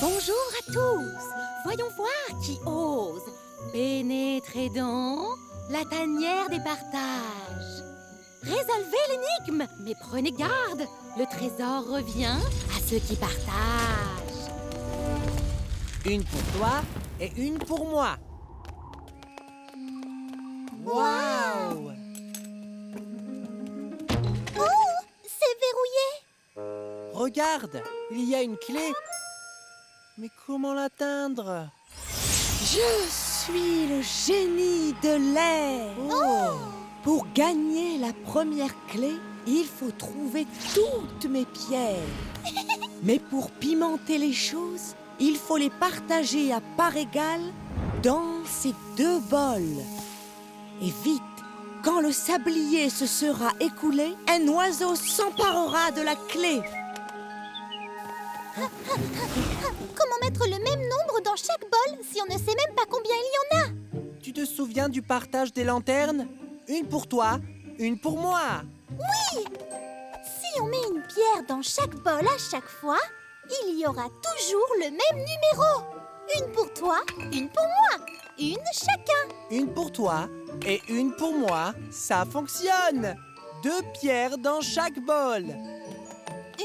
Bonjour à tous. Voyons voir qui ose pénétrer dans la tanière des partages. Résolvez l'énigme, mais prenez garde. Le trésor revient à ceux qui partagent. Une pour toi et une pour moi. Waouh! Oh, c'est verrouillé. Regarde, il y a une clé. Mais comment l'atteindre? Je suis le génie de l'air. Oh! Pour gagner la première clé, il faut trouver toutes mes pierres. Mais pour pimenter les choses, il faut les partager à part égale dans ces deux bols. Et vite, quand le sablier se sera écoulé, un oiseau s'emparera de la clé. Comment mettre le même nombre dans chaque bol si on ne sait même pas combien il y en a? Tu te souviens du partage des lanternes? Une pour toi, une pour moi. Si on met une pierre dans chaque bol à chaque fois, il y aura toujours le même numéro. Une pour toi, une pour moi, une chacun. Une pour toi et une pour moi, ça fonctionne. 2 pierres dans chaque bol.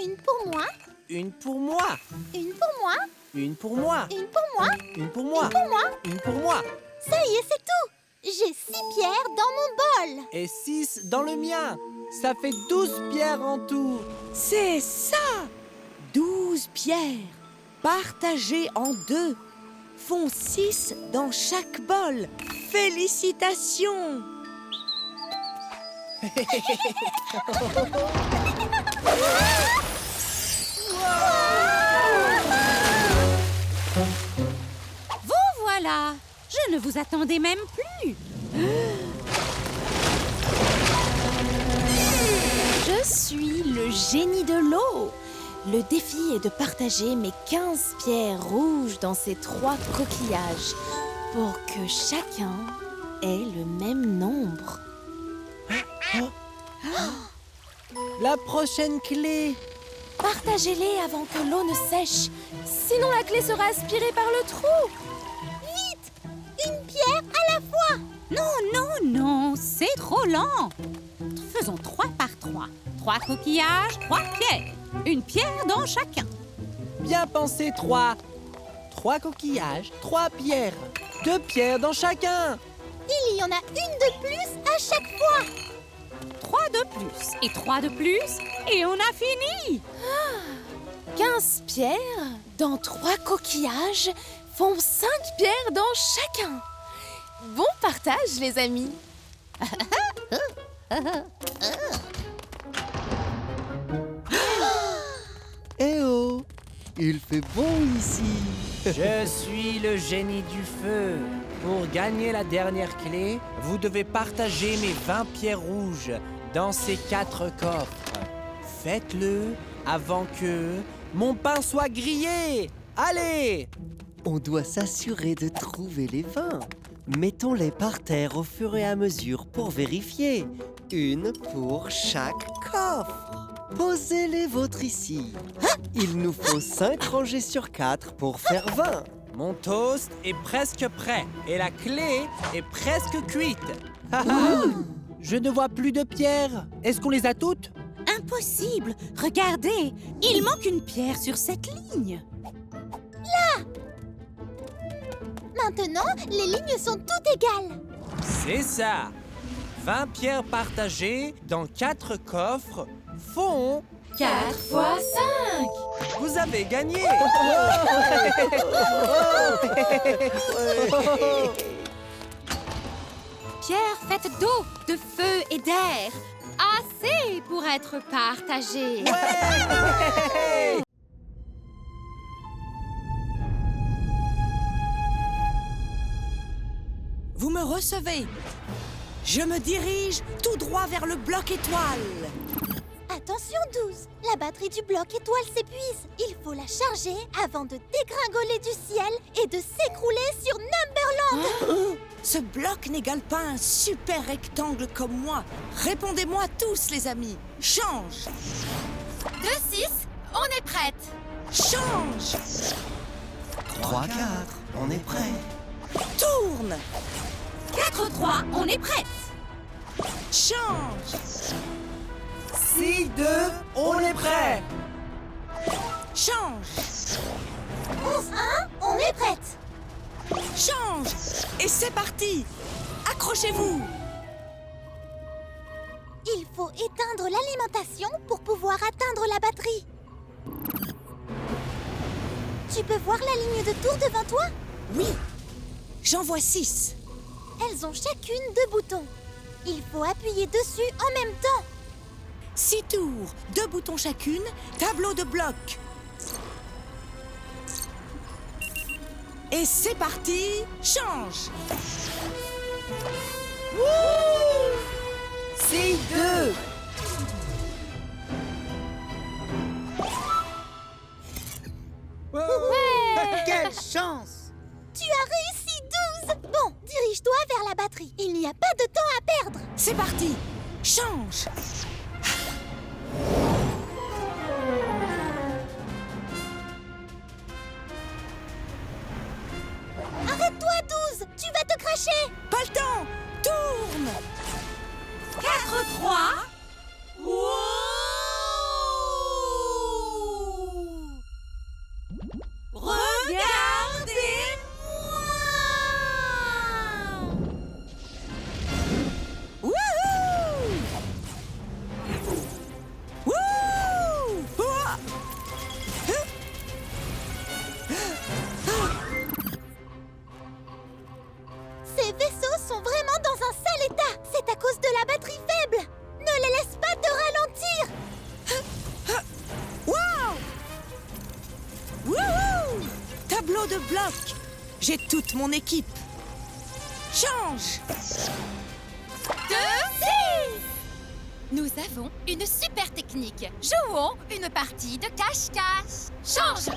Une pour moi, Une pour moi, une pour moi, une pour moi, une pour moi, une pour moi, pour moi. une pour moi Ça y est, c'est tout. J'ai 6 pierres dans mon bol. et 6 dans le mien. Ça fait 12 pierres en tout. C'est ça! 12 pierres, partagées en deux, font 6 dans chaque bol. Félicitations! Vous voilà. Je ne vous attendais même plus. Je suis le génie de l'eau. Le défi est de partager mes 15 pierres rouges dans ces 3 coquillages pour que chacun ait le même nombre. La prochaine clé. Partagez-les avant que l'eau ne sèche, sinon la clé sera aspirée par le trou. Une pierre à la fois. Non, c'est trop lent. Faisons 3 par 3. 3 coquillages, 3 pierres. Une pierre dans chacun. Bien pensé, 3. 3 coquillages, 3 pierres. 2 pierres dans chacun. Il y en a une de plus à chaque fois. 3 de plus et 3 de plus et on a fini. 15 pierres dans 3 coquillages font 5 pierres dans chacun. Bon partage, les amis. Eh oh, il fait bon ici. Je suis le génie du feu. Pour gagner la dernière clé, vous devez partager mes 20 pierres rouges dans ces 4 coffres. Faites-le avant que mon pain soit grillé. Allez! On doit s'assurer de trouver les vins. Mettons-les par terre au fur et à mesure pour vérifier. Une pour chaque coffre. Posez les vôtres ici. Il nous faut 5 rangées sur 4 pour faire 20. Mon toast est presque prêt et la clé est presque cuite. Je ne vois plus de pierres. Est-ce qu'on les a toutes? Impossible. Regardez, il manque une pierre sur cette ligne. Maintenant, les lignes sont toutes égales. C'est ça. 20 pierres partagées dans 4 coffres font... 4 fois 5. Vous avez gagné. Pierre faite d'eau, de feu et d'air. Assez pour être partagée. Vous me recevez. Je me dirige tout droit vers le bloc étoile. Attention 12, la batterie du bloc étoile s'épuise. Il faut la charger avant de dégringoler du ciel et de s'écrouler sur Numberland. Ce bloc n'égale pas un super rectangle comme moi. Répondez-moi tous, les amis. Change. 2, 6. on est prête. Change. 3 quarts, on est prêt. Tourne. 4-3, on est prête. Change. 6-2, on est prêt. Change. 11-1, on est prête. Change. Et c'est parti. Accrochez-vous. Il faut éteindre l'alimentation pour pouvoir atteindre la batterie. Tu peux voir la ligne de tour devant toi? Oui. J'en vois 6. Elles ont chacune 2 boutons. Il faut appuyer dessus en même temps. 6 tours, 2 boutons chacune, tableau de bloc. Et c'est parti, change. 6-2. Quelle chance! Tu as réussi 12. Bon, dirige-toi vers la batterie. Il n'y a pas de temps à perdre. C'est parti, change. Arrête-toi, 12. Tu vas te cracher. Pas le temps, tourne. 4-3. Wouhou! Wouh! Ouah! Ces vaisseaux sont vraiment dans un sale état. C'est à cause de la batterie faible. Ne les laisse pas te ralentir. Wow! Wouhou! Tableau de bloc. J'ai toute mon équipe. Change. 2, 6. Nous avons une super technique. Jouons une partie de cache-cache. Change.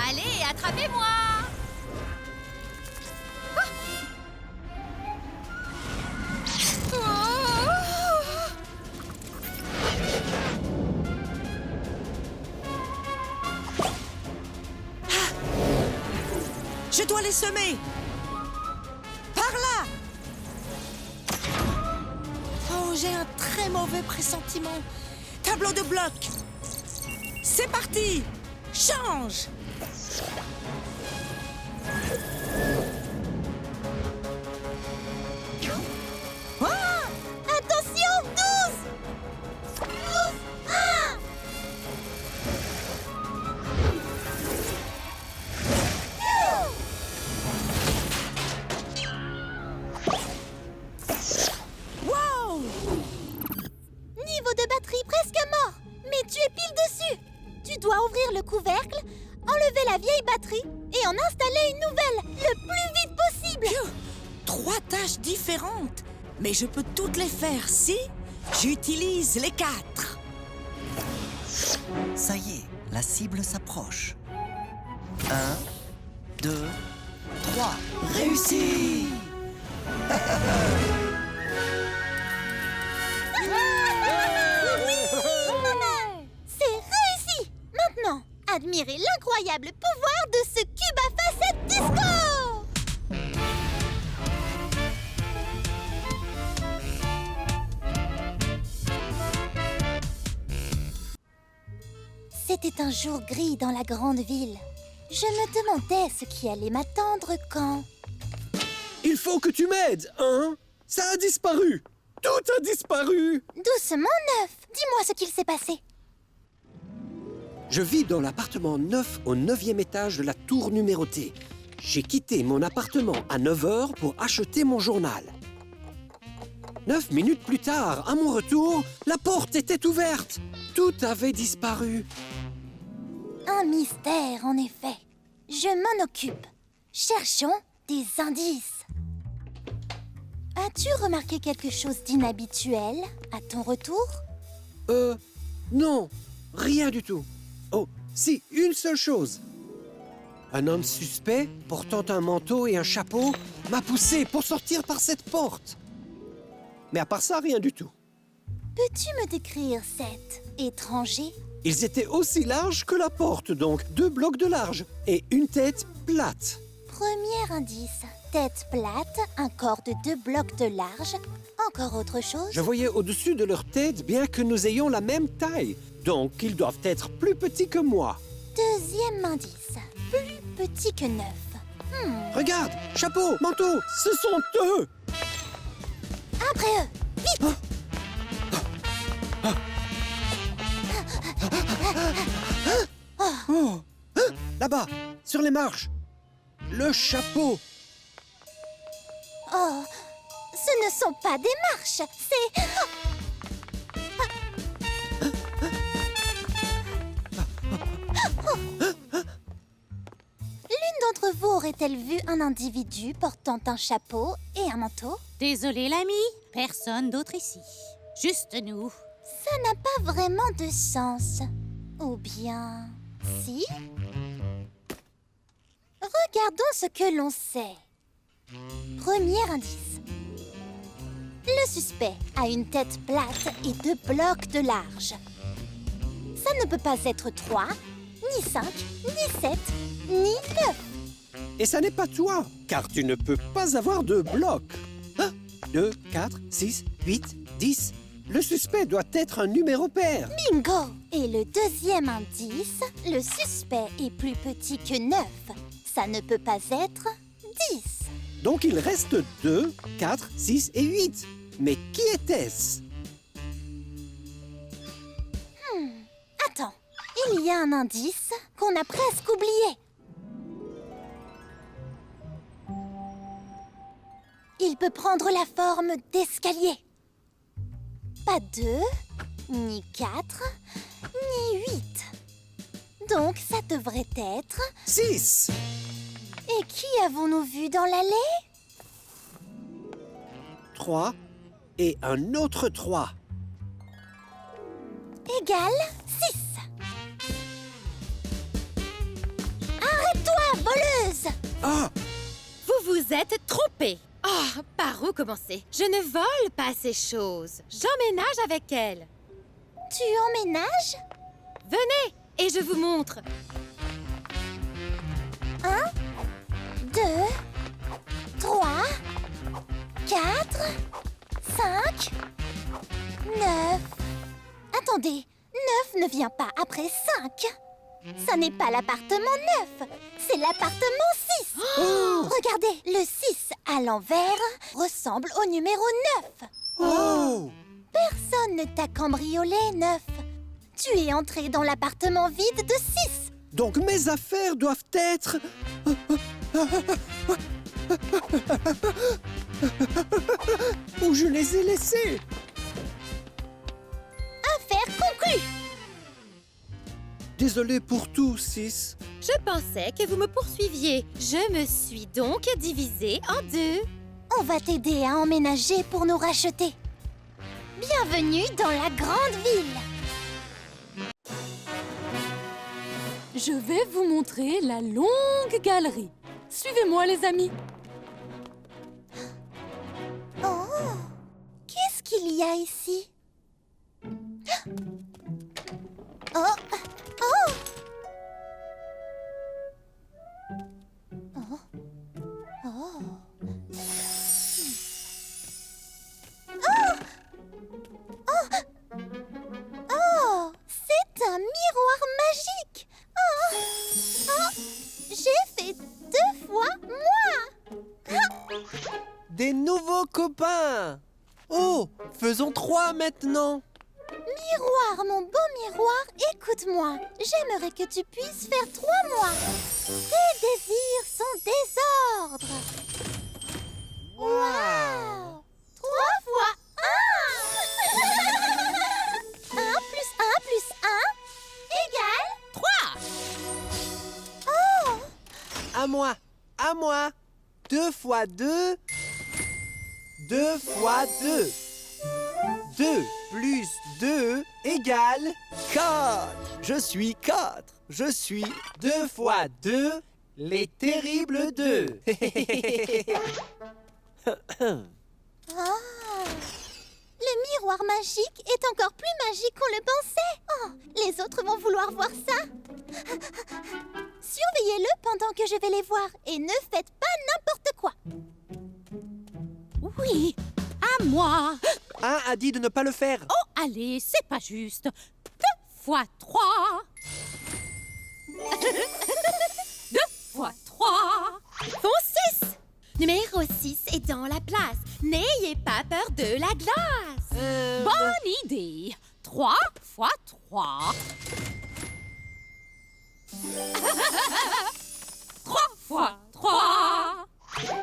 Allez, attrapez-moi. Je dois les semer. Par là. Oh, j'ai un très mauvais pressentiment. Tableau de bloc. C'est parti. Change. Ah! Attention, 12. 1. Wow! Niveau de batterie presque mort. Mais tu es pile dessus. Tu dois ouvrir le couvercle, enlever la vieille batterie et en installer une nouvelle le plus vite possible. Phew! 3 tâches différentes. Mais je peux toutes les faire si j'utilise les 4. Ça y est, la cible s'approche. 1, 2, 3. Réussi! C'est réussi. Maintenant, admirez l'incroyable pouvoir de ce cube à facettes disco. C'était un jour gris dans la grande ville. Je me demandais ce qui allait m'attendre quand... Il faut que tu m'aides, hein? Ça a disparu! Tout a disparu! Doucement, Neuf. Dis-moi ce qu'il s'est passé. Je vis dans l'appartement 9 au 9e étage de la tour numérotée. J'ai quitté mon appartement à 9 h pour acheter mon journal. 9 minutes plus tard, à mon retour, la porte était ouverte. Tout avait disparu. Un mystère, en effet. Je m'en occupe. Cherchons des indices. As-tu remarqué quelque chose d'inhabituel à ton retour? Non, rien du tout. Oh, si, une seule chose. Un homme suspect, portant un manteau et un chapeau, m'a poussé pour sortir par cette porte. Mais à part ça, rien du tout. Peux-tu me décrire cet étranger? Ils étaient aussi larges que la porte, donc 2 blocs de large et une tête plate. Premier indice, tête plate, un corps de 2 blocs de large. Encore autre chose? Je voyais au-dessus de leur tête, bien que nous ayons la même taille. Donc, ils doivent être plus petits que moi. Deuxième indice, plus petit que 9. Regarde, chapeau, manteau, ce sont eux. Après eux, vite! Oh, là-bas, sur les marches. Le chapeau. Oh, ce ne sont pas des marches, c'est... L'une d'entre vous aurait-elle vu un individu portant un chapeau et un manteau? Désolé, l'ami. Personne d'autre ici. Juste nous. Ça n'a pas vraiment de sens. Ou bien... si? Regardons ce que l'on sait. Premier indice. Le suspect a une tête plate et 2 blocs de large. Ça ne peut pas être 3, ni 5, ni 7, ni 9. Et ça n'est pas toi, car tu ne peux pas avoir 2 blocs. 2, 4, 6, 8, 10. Le suspect doit être un numéro pair. Bingo! Et le deuxième indice, le suspect est plus petit que 9. Ça ne peut pas être 10. Donc il reste 2, 4, 6 et 8. Mais qui était-ce? Attends, il y a un indice qu'on a presque oublié. Il peut prendre la forme d'escalier. Pas 2, ni 4, ni 8. Donc ça devrait être... 6. Et qui avons-nous vu dans l'allée? 3 et un autre 3. Égale 6. Arrête-toi, voleuse! Ah! Vous vous êtes trompés. Ah, par où commencer? Je ne vole pas ces choses. J'emménage avec elles. Tu emménages? Venez et je vous montre. 2, 3, 4, 5, 9. Attendez, 9 ne vient pas après 5. Ça n'est pas l'appartement 9, c'est l'appartement 6. Regardez, le 6 à l'envers ressemble au numéro 9. Oh! Personne ne t'a cambriolé, 9. Tu es entré dans l'appartement vide de 6. Donc mes affaires doivent être... où je les ai laissées. Affaire conclue. Désolé pour tout, 6. Je pensais que vous me poursuiviez. Je me suis donc divisée en 2. On va t'aider à emménager pour nous racheter. Bienvenue dans la grande ville. Je vais vous montrer la longue galerie. Suivez-moi, les amis. Oh, qu'est-ce qu'il y a ici? Oh, oh. Oh, oh. Oh, c'est un miroir magique. Oh, oh, j'ai fait 2 fois moi. Des nouveaux copains! Oh, faisons 3 maintenant! Miroir, mon beau miroir, écoute-moi. J'aimerais que tu puisses faire 3 mois. Tes désirs sont désordre. Waouh! 3 fois 1. 1 plus 1 plus 1 égale 3. Oh! À moi! À moi! 2 fois 2. 2 fois 2. 2 plus 2 égale 4. Je suis 4. Je suis 2 fois 2, les terribles 2. Ah! Le miroir magique est encore plus magique qu'on le pensait. Oh, les autres vont vouloir voir ça. Surveillez-le pendant que je vais les voir et ne faites pas n'importe quoi. Oui, à moi. 1 a dit de ne pas le faire. Oh, allez, c'est pas juste. 2 fois 3. 2 fois 3. Font 6. Numéro 6 est dans la place. N'ayez pas peur de la glace. Bonne idée. 3 fois 3. 3 fois 3.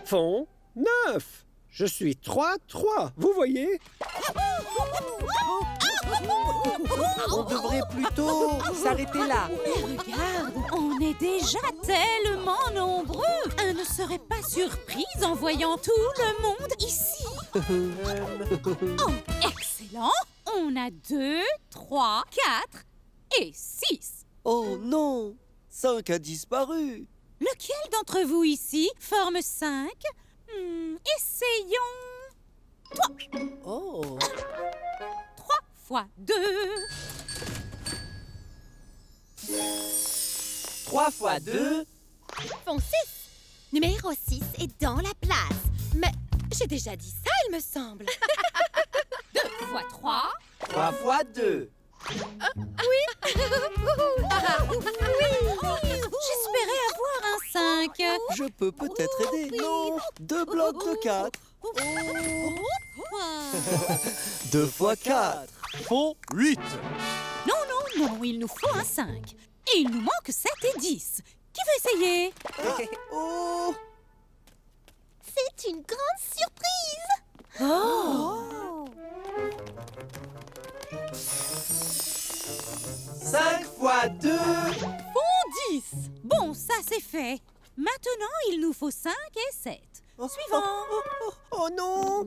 Font 9. Je suis 3. Vous voyez? On devrait plutôt s'arrêter là. Mais regarde, on est déjà tellement nombreux. On ne serait pas surprise en voyant tout le monde ici. Oh, excellent. On a 2, 3, 4 et 6. Oh non! 5 a disparu. Lequel d'entre vous ici forme 5? Essayons. Oh! 3 fois 2. 3 fois 2. Font 6. Numéro 6 est dans la place. Mais j'ai déjà dit ça, il me semble. 2 fois 3. 3 fois 2. J'espérais avoir un 5. Je peux peut-être aider. Non! 2 blocs de 4. 2 fois 4. Font 8. Non, il nous faut un 5. Et il nous manque 7 et 10. Qui veut essayer? Oh! C'est une grande surprise. Oh! 5 fois 2. Font 10. Bon, ça c'est fait. Maintenant, il nous faut 5 et 7. Suivant. Oh non!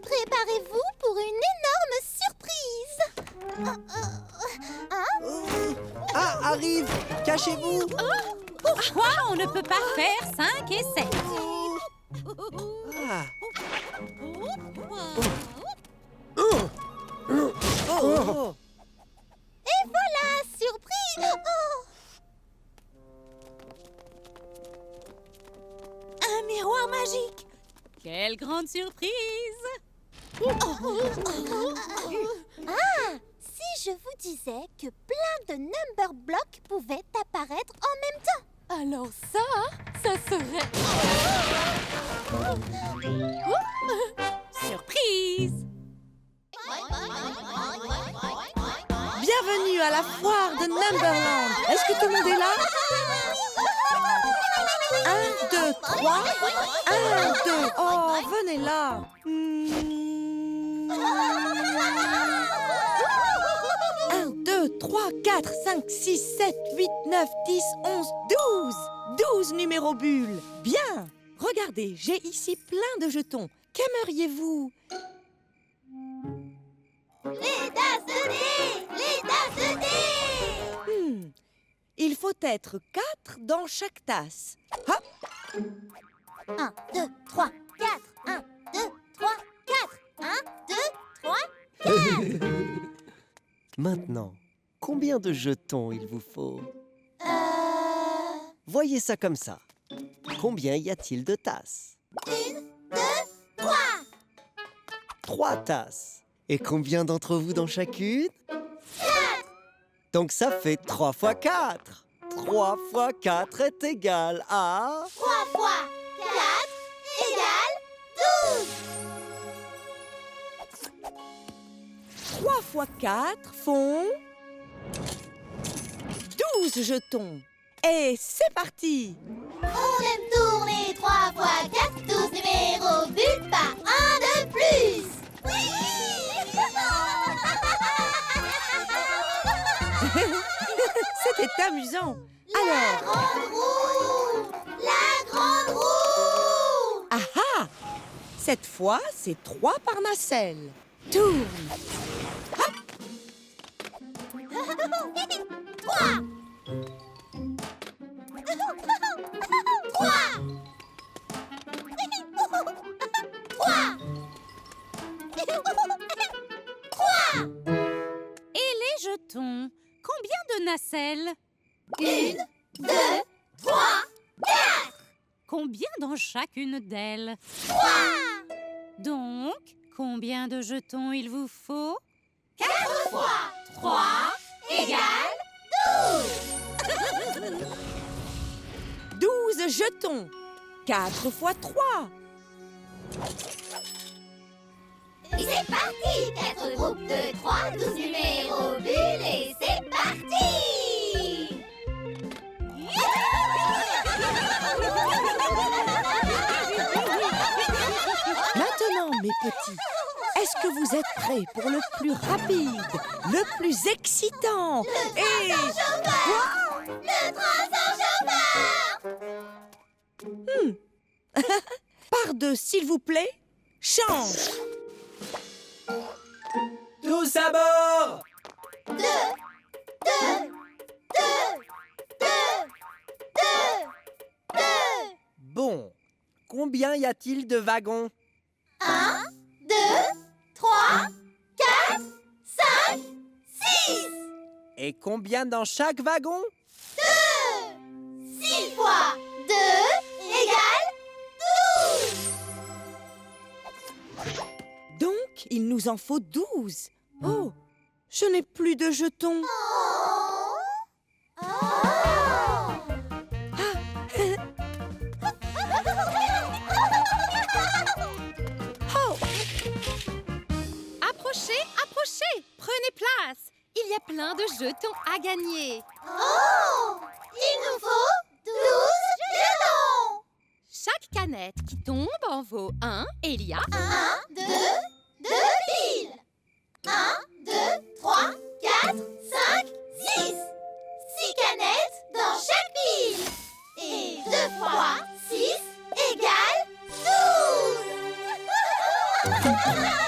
Préparez-vous pour une énorme surprise. Ah, arrive! Cachez-vous! Pourquoi on ne peut pas faire 5 et 7? Ah. Oh. Et voilà, surprise. Oh. Un miroir magique. Quelle grande surprise! Ah, si je vous disais que plein de number blocks pouvaient apparaître en même temps. Alors ça serait... Surprise! Bienvenue à la foire de Numberland. Est-ce que tout le monde est là? 1, 2, 3. 1, 2. Oh, venez là. 1, 2, 3, 4, 5, 6, 7, 8, 9, 10, 11, 12. 12 numéros bulles. Bien. Regardez, j'ai ici plein de jetons. Qu'aimeriez-vous? Les tasses de thé! Les tasses de thé! Il faut être 4 dans chaque tasse. Hop. 1, 2, 3, 4. 1, 2, 3, 4. 1, 2, 3. Maintenant, combien de jetons il vous faut? Voyez ça comme ça. Combien y a-t-il de tasses? 1, 2, 3. 3 tasses. Et combien d'entre vous dans chacune? 4. Donc ça fait 3 fois 4. 3 fois 4 est égal à... 3 fois 4 égale 12. 3 fois 4 font 12 jetons. Et c'est parti! On aime tourner 3 fois 4, 12 numéros bulles, pas un de plus. Oui. C'était amusant. La Alors, grande roue. La grande roue. ah ah! Cette fois, c'est 3 par nacelle. Tourne. 3. 3. Et les jetons, combien de nacelles? 1, 2, 3, Combien dans chacune d'elles? 3. Donc, combien de jetons il vous faut? 4 fois 3 égale 12 jetons. 4 fois 3. Et c'est parti! 4 groupes de 3, 12 numéros bulles et c'est parti! Maintenant, mes petits, est-ce que vous êtes prêts pour le plus rapide, le plus excitant et... Le transfert chauffeur! Par deux, s'il vous plaît, change. Tous à bord! Bon, combien y a-t-il de wagons? 1, 2, 3, 4, 5, 6! Et combien dans chaque wagon? 6 fois 2 égale 12! Donc, il nous en faut 12. Oh, je n'ai plus de jetons. Approchez, approchez! Prenez place! Il y a plein de jetons à gagner. Oh! Il nous faut 12 jetons! Chaque canette qui tombe en vaut 1 et il y a 1, 2, 2 piles! 1, 2, 3, 4, 5, 6! 6 canettes dans chaque pile! Et 2 fois 6 égale 12!